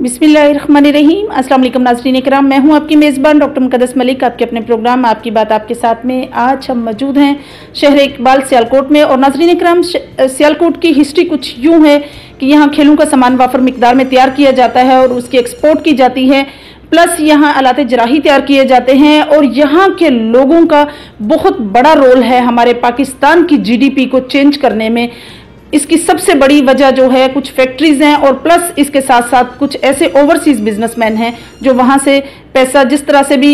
बिस्मिल्लाहिर्रहमानिर्रहीम। अस्सलाम वालेकुम नाज़रीन इकराम, मैं हूं आपकी मेज़बान डॉक्टर मुक़द्दस मलिक, आपके अपने प्रोग्राम आपकी बात आपके साथ में। आज हम मौजूद हैं शहर इकबाल सियालकोट में। और नाज़रीन इकराम, सियालकोट की हिस्ट्री कुछ यूं है कि यहाँ खेलों का सामान वाफर मिकदार में तैयार किया जाता है और उसकी एक्सपोर्ट की जाती है। प्लस यहाँ आलाते जराही तैयार किए जाते हैं और यहाँ के लोगों का बहुत बड़ा रोल है हमारे पाकिस्तान की जीडीपी को चेंज करने में। इसकी सबसे बड़ी वजह जो है कुछ फैक्ट्रीज हैं और प्लस इसके साथ साथ कुछ ऐसे ओवरसीज बिजनेसमैन हैं जो वहां से पैसा जिस तरह से भी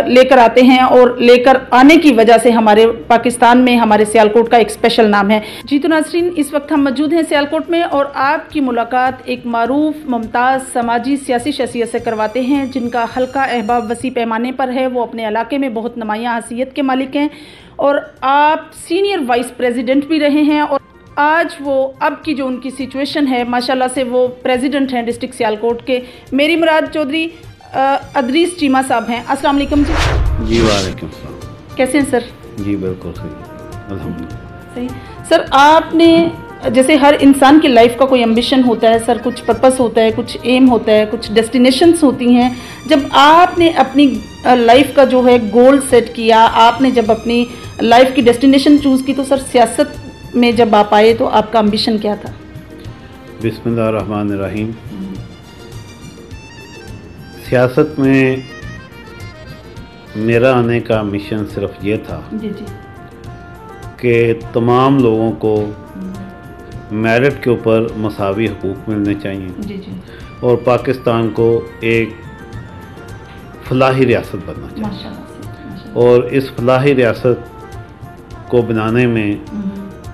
लेकर आते हैं और लेकर आने की वजह से हमारे पाकिस्तान में हमारे सियालकोट का एक स्पेशल नाम है। जी तो नाज़रीन, इस वक्त हम मौजूद हैं सियालकोट में और आपकी मुलाकात एक मारूफ मुमताज़ समाजी सियासी शख्सियत से करवाते हैं जिनका हल्का अहबाब वसी पैमाने पर है। वो अपने इलाके में बहुत नुमायां हैसियत के मालिक हैं और आप सीनियर वाइस प्रेसिडेंट भी रहे हैं और आज वो अब की जो उनकी सिचुएशन है माशाल्लाह से वो प्रेसिडेंट हैं डिस्ट्रिक्ट सियालकोट के। मेरी मुराद चौधरी अदरीस चीमा साहब हैं। अस्सलाम वालेकुम जी। वालेकुम सलाम। कैसे हैं सर? जी बिल्कुल सही, अल्हम्दुलिल्लाह। सही सर, आपने जैसे हर इंसान की लाइफ का कोई एम्बिशन होता है सर, कुछ पर्पस होता है, कुछ एम होता है, कुछ डेस्टिनेशंस होती हैं। जब आपने अपनी लाइफ का जो है गोल सेट किया, आपने जब अपनी लाइफ की डेस्टिनेशन चूज़ की, तो सर सियासत में जब आप आए तो आपका एम्बिशन क्या था? बिस्मिल्लाहिर्रहमानिर्रहीम। सियासत में मेरा आने का मिशन सिर्फ ये था जी जी कि तमाम लोगों को मेरिट के ऊपर मसावी हकूक़ मिलने चाहिए जी जी और पाकिस्तान को एक फलाही रियासत बनना चाहिए। माशाल्लाह। और इस फलाही रियासत को बनाने में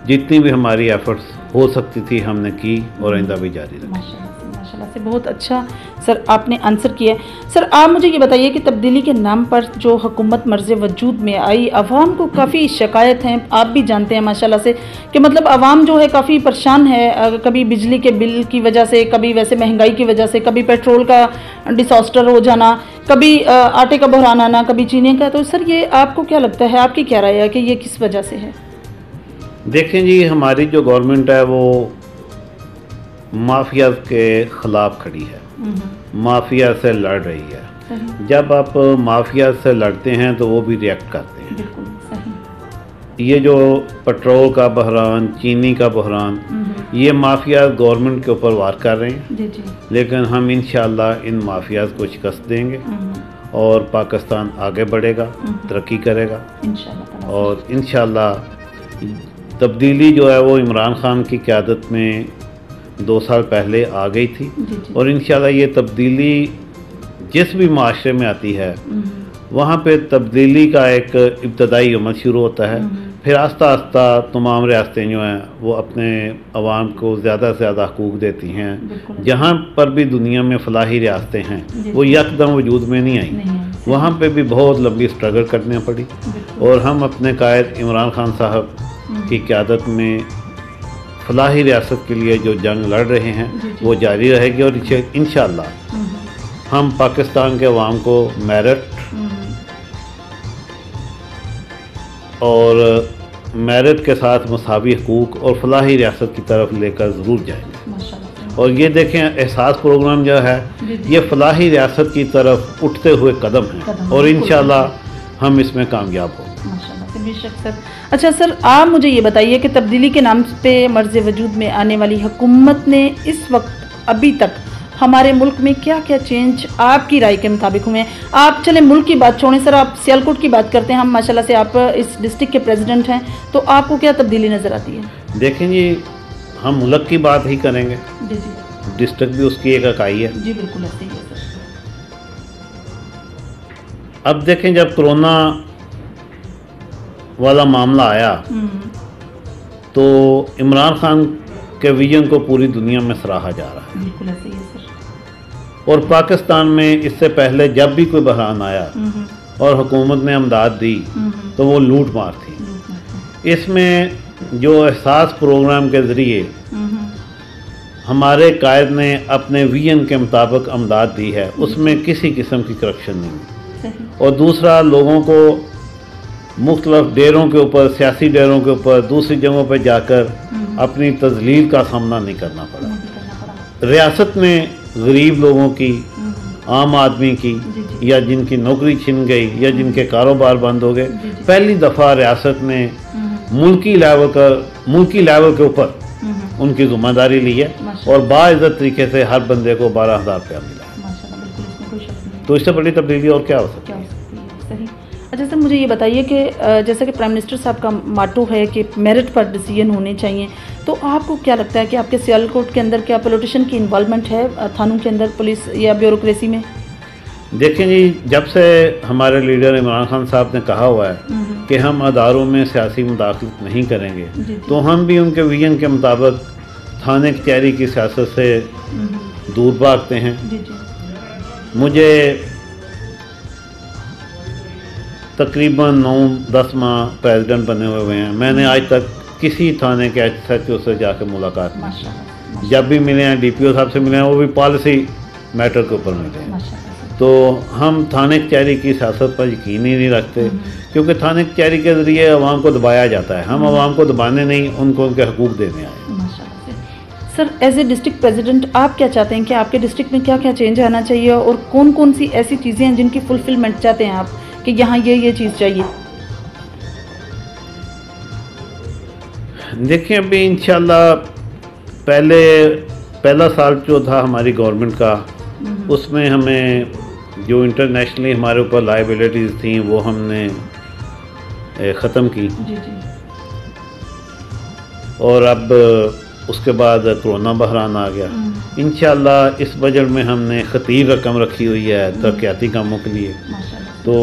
जितनी भी हमारी एफर्ट्स हो सकती थी हमने की और आइंदा भी जारी रखें। माशाल्लाह से बहुत अच्छा सर आपने आंसर किया। सर आप मुझे ये बताइए कि तब्दीली के नाम पर जो हुकूमत मर्ज़ वजूद में आई, अवाम को काफ़ी शिकायत हैं, आप भी जानते हैं माशाल्लाह से कि मतलब अवाम जो है काफ़ी परेशान है, कभी बिजली के बिल की वजह से, कभी वैसे महंगाई की वजह से, कभी पेट्रोल का डिसास्टर हो जाना, कभी आटे का बहरान आना, कभी चीनी का। तो सर ये आपको क्या लगता है, आपकी क्या राय है कि ये किस वजह से है? देखें जी, हमारी जो गवर्नमेंट है वो माफिया के ख़िलाफ़ खड़ी है, माफिया से लड़ रही है। जब आप माफिया से लड़ते हैं तो वो भी रिएक्ट करते हैं। बिल्कुल सही। ये जो पेट्रोल का बहरान, चीनी का बहरान, ये माफिया गवर्नमेंट के ऊपर वार कर रहे हैं। जी जी। लेकिन हम इंशाअल्लाह इन माफियाज को शिकस्त देंगे और पाकिस्तान आगे बढ़ेगा, तरक्की करेगा इंशाअल्लाह। और इंशाअल्लाह तब्दीली जो है वो इमरान खान की क़यादत में 2 साल पहले आ गई थी। जी जी। और इंशाअल्लाह ये तब्दीली जिस भी माशरे में आती है वहाँ पे तब्दीली का एक इब्तदाई अमल शुरू होता है, फिर आस्ता आस्ता तमाम रियासतें जो हैं वो अपने अवाम को ज़्यादा से ज़्यादा हकूक़ देती हैं। जहाँ पर भी दुनिया में फलाही रियासतें हैं वो यकदम वजूद में नहीं आई, वहाँ पे भी बहुत लंबी स्ट्रगल करनी पड़ी। और हम अपने कायद इमरान खान साहब की क़यादत में फलाही रियासत के लिए जो जंग लड़ रहे हैं वो जारी रहेगी और इंशाअल्लाह हम पाकिस्तान के अवाम को मेरिट और मेरिट के साथ मसावी हकूक़ और फलाही रियासत की तरफ लेकर ज़रूर जाएंगे। और ये देखें, एहसास प्रोग्राम जो है ये फलाही रियासत की तरफ उठते हुए कदम है और इंशाअल्लाह हम इसमें कामयाब होंगे। बेशक सर। अच्छा सर, आप मुझे ये बताइए कि तब्दीली के नाम पे मर्ज़ वजूद में आने वाली हुकूमत ने इस वक्त अभी तक हमारे मुल्क में क्या क्या चेंज आपकी राय के मुताबिक हुए हैं? आप चले मुल्क की बात छोड़ें सर, आप सियालकोट की बात करते हैं। हम माशाल्लाह से आप इस डिस्ट्रिक्ट के प्रेसिडेंट हैं, तो आपको क्या तब्दीली नज़र आती है? देखें जी, हम मुल्क की बात ही करेंगे। जी जी। डिस्ट्रिक्ट भी उसकी एक इकाई है। जी बिल्कुल ऐसे ही है सर। अब देखें, जब कोरोना वाला मामला आया तो इमरान खान के विजन को पूरी दुनिया में सराहा जा रहा है। बिल्कुल ऐसे ही है सर। और पाकिस्तान में इससे पहले जब भी कोई बहरान आया और हुकूमत ने इमदाद दी तो वो लूट मार थी। इसमें जो एहसास प्रोग्राम के ज़रिए हमारे कायद ने अपने विजन के मुताबिक इमदाद दी है, उसमें किसी किस्म की करप्शन नहीं हुई। और दूसरा, लोगों को मुख्तलिफ डेरों के ऊपर, सियासी डेरों के ऊपर, दूसरी जगहों पर जाकर अपनी तजलील का सामना नहीं करना पड़ा। रियासत में गरीब लोगों की, आम आदमी की, या जिनकी नौकरी छिन गई या जिनके कारोबार बंद हो गए, पहली दफ़ा रियासत ने मुल्की लेवल के ऊपर उनकी जिम्मेदारी ली है और बाइज्जत तरीके से हर बंदे को 12,000 रुपया मिला है। तो इससे बड़ी तब्दीली और क्या हो सकती है? सही। अच्छा सर, मुझे ये बताइए कि जैसा कि प्राइम मिनिस्टर साहब का माटो है कि मेरिट पर डिसीजन होने चाहिए, तो आपको क्या लगता है कि आपके सियालकोट के अंदर क्या पॉलिटिशियन की इन्वॉल्वमेंट है थानों के अंदर, पुलिस या ब्यूरोक्रेसी में? देखें जी, जब से हमारे लीडर इमरान खान साहब ने कहा हुआ है कि हम अदारों में सियासी मुदाखलत नहीं करेंगे, तो हम भी उनके विजन के मुताबिक थाने कचहरी की सियासत से दूर भागते हैं। मुझे तकरीबन 9-10 माह प्रेसिडेंट बने हुए हैं, मैंने आज तक किसी थाने के SHO से जाकर मुलाकात नहीं की। जब भी मिले हैं DPO साहब से मिले हैं, वो भी पॉलिसी मैटर के ऊपर मिले हैं। तो हम थाने कचहरी की सियासत पर यकीन ही नहीं रखते, क्योंकि थाने कचहरी के ज़रिए अवाम को दबाया जाता है। हम अवाम को दबाने नहीं, उनको उनके हकूक़ देने आए। Sir, as a district president आप क्या चाहते हैं कि आपके डिस्ट्रिक्ट में क्या क्या चेंज आना चाहिए और कौन कौन सी ऐसी चीज़ें हैं जिनकी फुलफिलमेंट चाहते हैं आप कि यहाँ ये चीज़ चाहिए? देखिए, अभी इंशाल्लाह पहला साल जो था हमारी गवर्नमेंट का, उसमें हमें जो इंटरनेशनली हमारे ऊपर लायबिलिटीज़ थी वो हमने ख़त्म की। और अब उसके बाद कोरोना बहरान आ गया। इंशाल्लाह इस बजट में हमने खतीर रकम रखी हुई है तरक्याती कामों के लिए। तो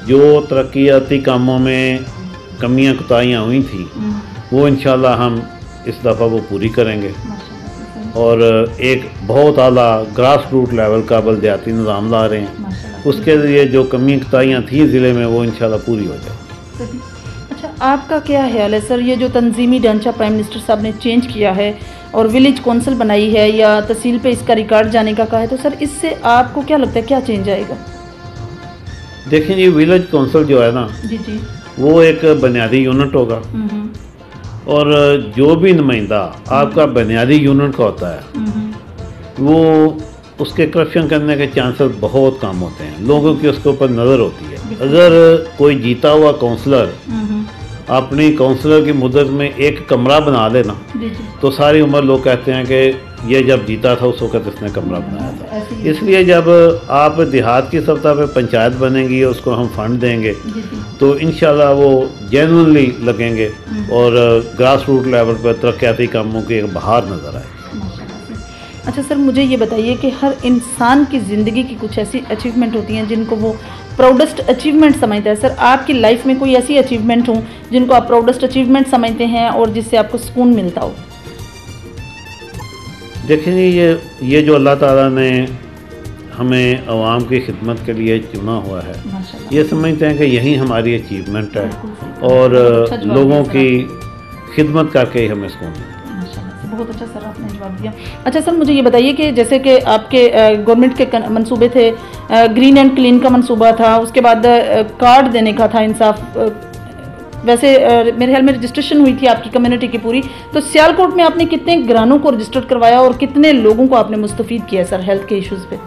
जो तरक्याती कामों में कमियां कोताहियाँ हुई थी वो इंशाल्लाह हम इस दफ़ा वो पूरी करेंगे और एक बहुत आला ग्रास रूट लेवल का बलदियाती निज़ाम ला रहे हैं। उसके लिए जो कमियां कोताहियाँ थी ज़िले में वो इंशाल्लाह पूरी हो जाए। अच्छा, आपका क्या ख्याल है सर, ये जो तंजीमी ढांचा प्राइम मिनिस्टर साहब ने चेंज किया है और विलेज काउंसिल बनाई है या तहसील पे इसका रिकॉर्ड जाने का कहा है, तो सर इससे आपको क्या लगता है क्या चेंज आएगा? देखिए जी, विलेज काउंसिल जो है ना जी वो एक बुनियादी यूनिट होगा और जो भी नुमाइंदा आपका बुनियादी यूनिट का होता है वो उसके करप्शन करने के चांसेस बहुत कम होते हैं। लोगों की उसके ऊपर नज़र होती है। अगर कोई जीता हुआ काउंसलर अपनी काउंसलर की मुद्दत में एक कमरा बना लेना तो सारी उम्र लोग कहते हैं कि ये जब जीता था उस वक्त इसने कमरा बनाया था। इसलिए जब आप देहात की सतह पे पंचायत बनेगी, उसको हम फंड देंगे तो इंशाल्लाह वो जेन्युइनली लगेंगे और ग्रास रूट लेवल पर तरक्याती कामों की एक बहार नज़र आए। अच्छा सर, मुझे ये बताइए कि हर इंसान की ज़िंदगी की कुछ ऐसी अचीवमेंट होती हैं जिनको वो प्राउडेस्ट अचीवमेंट समझता है। सर, आपकी लाइफ में कोई ऐसी अचीवमेंट हो जिनको आप प्राउडेस्ट अचीवमेंट समझते हैं और जिससे आपको सुकून मिलता हो? देखिए, ये जो अल्लाह ताला ने हमें अवाम की खिदमत के लिए चुना हुआ है, ये समझते हैं कि यही हमारी अचीवमेंट है और लोगों की खिदमत करके ही हमें सुकून मिलता है। बहुत अच्छा सर आपने जवाब दिया। अच्छा सर, मुझे ये बताइए कि जैसे कि आपके गवर्नमेंट के मंसूबे थे, ग्रीन एंड क्लीन का मंसूबा था, उसके बाद कार्ड देने का था इंसाफ, वैसे मेरे ख्याल में रजिस्ट्रेशन हुई थी आपकी कम्युनिटी की पूरी, तो सियालकोट में आपने कितने घरानों को रजिस्टर्ड करवाया और कितने लोगों को आपने मुस्तफ़ीद किया सर हेल्थ के इश्यूज़ पे?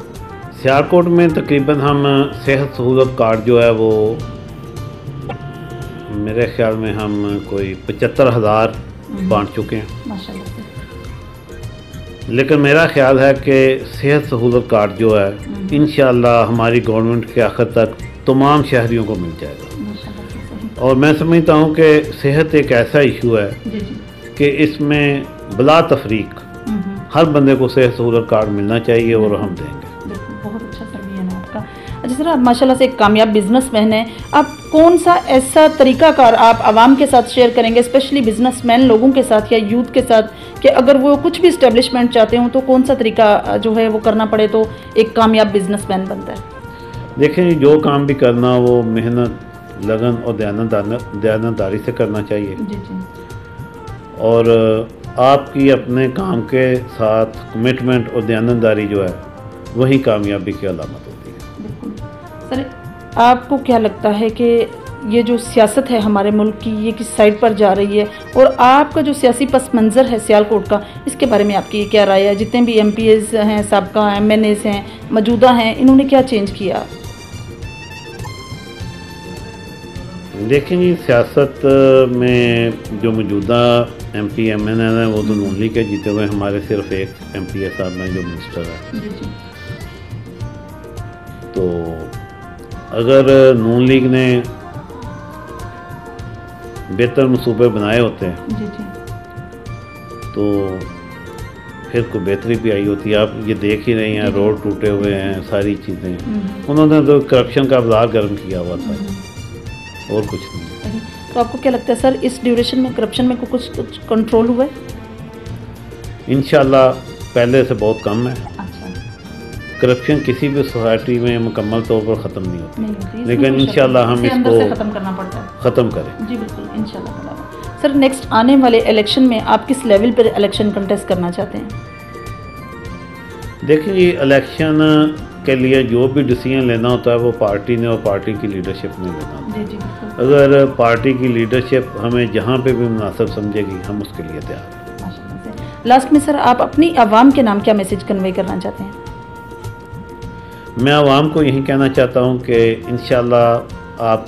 सियालकोट में तकरीबन हम सेहत सहूलत कार्ड जो है वो मेरे ख्याल में हम कोई 75,000 बांट चुके हैं माशाल्लाह। लेकिन मेरा ख्याल है कि सेहत सहूलत कार्ड जो है इंशाल्लाह हमारी गवर्नमेंट के आखिर तक तमाम शहरियों को मिल जाएगा। और मैं समझता हूँ कि सेहत एक ऐसा इशू है कि इसमें बिला तफरीक हर बंदे को सेहत सहूलत कार्ड मिलना चाहिए और हम देंगे। बहुत अच्छा सर भी है ना आपका। अच्छा सर, आप माशाल्लाह से एक कामयाब बिजनेसमैन हैं, आप कौन सा ऐसा तरीकाकार आप आवाम के साथ शेयर करेंगे, स्पेशली बिजनेसमैन लोगों के साथ या यूथ के साथ, कि अगर वो कुछ भी इस्टेब्लिशमेंट चाहते हो तो कौन सा तरीका जो है वो करना पड़े तो एक कामयाब बिजनेसमैन बनता है? देखें, जो काम भी करना वो मेहनत, लगन और दयानतदारी से करना चाहिए। और आपकी अपने काम के साथ कमिटमेंट और दयानतदारी जो है वही कामयाबी की अलामत होती है। बिल्कुल सर, आपको क्या लगता है कि ये जो सियासत है हमारे मुल्क की, ये किस साइड पर जा रही है, और आपका जो सियासी पस मंज़र है सियालकोट का, इसके बारे में आपकी क्या राय है? जितने भी MPs हैं, साबका MNAs हैं, मौजूदा हैं, इन्होंने क्या चेंज किया? देखें जी, सियासत में जो मौजूदा MP MNA हैं वो तो नून लीग के जीते हुए, हमारे सिर्फ एक MP साहब हैं जो मिनिस्टर है। तो अगर नून लीग ने बेहतर मंसूबे बनाए होते हैं तो फिर कोई बेहतरी भी आई होती है। आप ये देख ही रही हैं, रोड टूटे हुए हैं, सारी चीज़ें। उन्होंने तो करप्शन का बाजार गर्म किया हुआ था और कुछ नहीं। तो आपको क्या लगता है सर, इस ड्यूरेशन में करप्शन में कुछ कंट्रोल हुआ है? इंशाल्लाह पहले से बहुत कम है। करप्शन किसी भी सोसाइटी में मुकम्मल तौर पर ख़त्म नहीं होती, लेकिन इंशाल्लाह हम इसको ख़त्म करना पड़ता है। ख़त्म करें जी बिल्कुल, इंशाल्लाह। सर, नेक्स्ट आने वाले इलेक्शन में आप किस लेवल पर इलेक्शन कंटेस्ट करना चाहते हैं? देखिए जी, इलेक्शन के लिए जो भी डिसीजन लेना होता है वो पार्टी ने और पार्टी की लीडरशिप ने लेना होता है। अगर पार्टी की लीडरशिप हमें जहाँ पे भी मुनासिब समझेगी, हम उसके लिए तैयार हैं। लास्ट में सर, आप अपनी आवाम के नाम क्या मैसेज कन्वे करना चाहते हैं? मैं आवाम को यही कहना चाहता हूँ कि इंशाल्लाह आप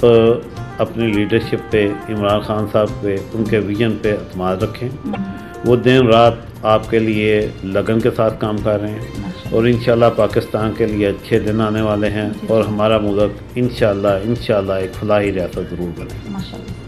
अपनी लीडरशिप पे, इमरान खान साहब पे, उनके विजन पे एतमाद रखें। वो दिन रात आपके लिए लगन के साथ काम कर रहे हैं और इंशाल्लाह पाकिस्तान के लिए अच्छे दिन आने वाले हैं और हमारा मुल्क इंशाल्लाह एक फलाही रियासत ज़रूर बने।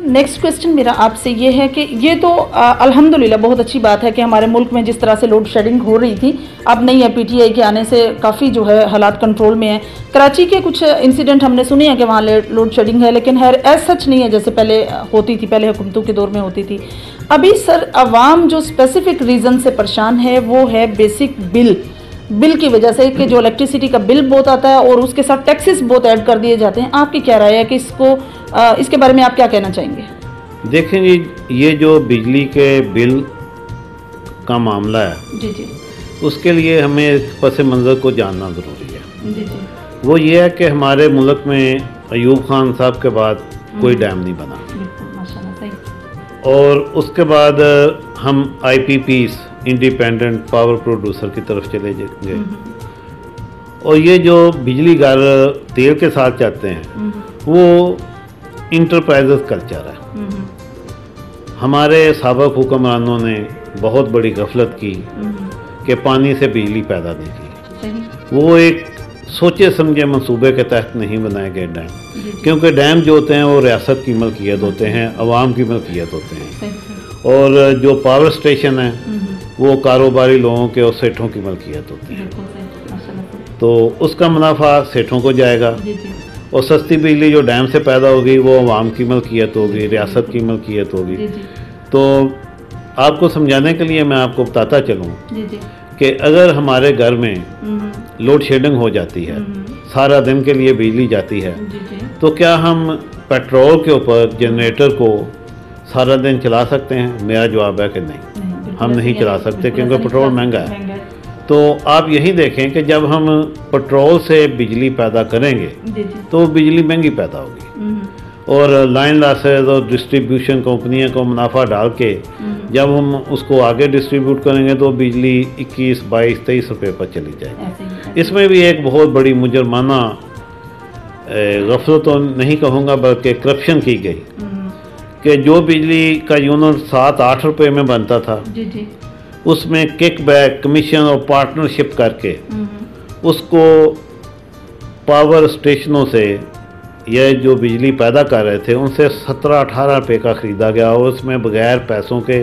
नेक्स्ट क्वेश्चन मेरा आपसे ये है कि ये तो अल्हम्दुलिल्लाह बहुत अच्छी बात है कि हमारे मुल्क में जिस तरह से लोड शेडिंग हो रही थी, अब नहीं है, PTI के आने से काफ़ी जो है हालात कंट्रोल में है। कराची के कुछ इंसिडेंट हमने सुने हैं कि वहाँ लोड शेडिंग है, लेकिन है एज सच नहीं है जैसे पहले होती थी, पहले हुकूमतों के दौर में होती थी। अभी सर, आवाम जो स्पेसिफिक रीज़न से परेशान है वो है बेसिक बिल की वजह से, कि जो इलेक्ट्रिसिटी का बिल बहुत आता है और उसके साथ टैक्सेस बहुत ऐड कर दिए जाते हैं। आपकी क्या राय है कि इसके बारे में आप क्या कहना चाहेंगे? देखें जी, ये जो बिजली के बिल का मामला है जी, उसके लिए हमें पस मंज़र को जानना ज़रूरी है। जी। वो ये है कि हमारे मुल्क में अयूब खान साहब के बाद कोई डैम नहीं बना, और उसके बाद हम IPPs, इंडिपेंडेंट पावर प्रोड्यूसर की तरफ चले गए, और ये जो बिजली घर तेल के साथ जाते हैं वो इंटरप्राइजेस कल्चर है। हमारे साबिक़ हुक्मरानों ने बहुत बड़ी गफलत की कि पानी से बिजली पैदा नहीं की। वो एक सोचे समझे मंसूबे के तहत नहीं बनाए गए डैम, क्योंकि डैम जो होते हैं वो रियासत की मलकियत होते हैं, अवाम की मलकियत होते हैं, और जो पावर स्टेशन है वो कारोबारी लोगों के और सेठों की मलकियत होती है। तो उसका मुनाफा सेठों को जाएगा, और सस्ती बिजली जो डैम से पैदा होगी वो अवाम की मलकियत होगी, रियासत की मलकियत होगी। तो आपको समझाने के लिए मैं आपको बताता चलूँ कि अगर हमारे घर में लोड शेडिंग हो जाती है, सारा दिन के लिए बिजली जाती है, तो क्या हम पेट्रोल के ऊपर जनरेटर को सारा दिन चला सकते हैं? मेरा जवाब है कि नहीं, हम नहीं चला सकते, क्योंकि पेट्रोल महंगा है। तो आप यही देखें कि जब हम पेट्रोल से बिजली पैदा करेंगे तो बिजली महंगी पैदा होगी, और लाइन लॉसेज और डिस्ट्रीब्यूशन कंपनियों को मुनाफा डाल के जब हम उसको आगे डिस्ट्रीब्यूट करेंगे तो बिजली 21, 22, 23 रुपये पर चली जाएगी। इसमें भी एक बहुत बड़ी मुजरमाना गफलत तो नहीं कहूँगा बल्कि करप्शन की गई कि जो बिजली का यूनिट 7-8 रुपये में बनता था, उसमें किकबैक, कमीशन और पार्टनरशिप करके उसको पावर स्टेशनों से यह जो बिजली पैदा कर रहे थे उनसे 17-18 रुपये का ख़रीदा गया, और उसमें बगैर पैसों के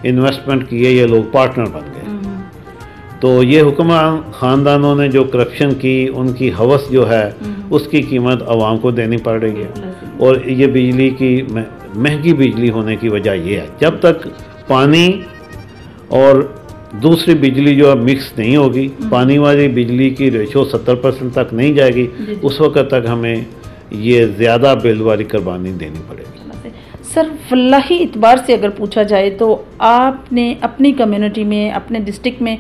इन्वेस्टमेंट किए ये लोग पार्टनर बन गए। तो ये हुक्मरान ख़ानदानों ने जो करप्शन की, उनकी हवस जो है उसकी कीमत आवाम को देनी पड़ रही है, और ये बिजली की महंगी बिजली होने की वजह ये है। जब तक पानी और दूसरी बिजली जो मिक्स नहीं होगी, पानी वाली बिजली की रेशो 70% तक नहीं जाएगी, उस वक्त तक हमें ये ज़्यादा बिल वाली कुर्बानी देनी पड़ेगी। सर, फलाही इतबार से अगर पूछा जाए तो आपने अपनी कम्युनिटी में, अपने डिस्ट्रिक्ट में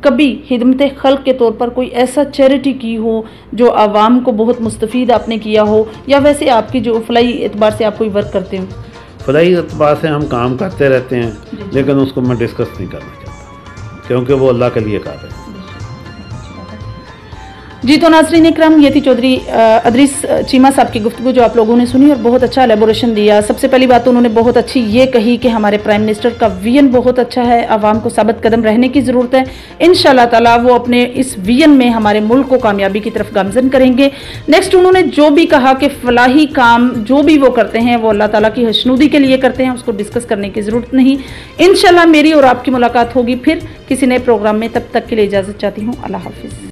कभी खिदमत खल्क के तौर पर कोई ऐसा चैरिटी की हो जो आवाम को बहुत मुस्तफ़ीद आपने किया हो, या वैसे आपकी जो फलाई एतबार से आप कोई वर्क करते हो? फलाई एतबार से हम काम करते रहते हैं, लेकिन उसको मैं डिस्कस नहीं करना चाहता क्योंकि वो अल्लाह के लिए काम है। जी, तो नाज़रीन इकराम, ये थी चौधरी अदरीस चीमा साहब की गुफ्तगू जो आप लोगों ने सुनी और बहुत अच्छा एलेबोरेशन दिया। सबसे पहली बात तो उन्होंने बहुत अच्छी ये कही कि हमारे प्राइम मिनिस्टर का विजन बहुत अच्छा है, आवाम को साबित कदम रहने की ज़रूरत है। इंशाअल्लाह ताला वो अपने इस विजन में हमारे मुल्क को कामयाबी की तरफ गामजन करेंगे। नेक्स्ट उन्होंने जो भी कहा कि फलाही काम जो भी वो करते हैं वो अल्लाह ताला की खुशनुदी के लिए करते हैं, उसको डिस्कस करने की ज़रूरत नहीं। इंशाअल्लाह मेरी और आपकी मुलाकात होगी फिर किसी नए प्रोग्राम में, तब तक के लिए इजाज़त चाहती हूँ। अल्लाह हाफिज़।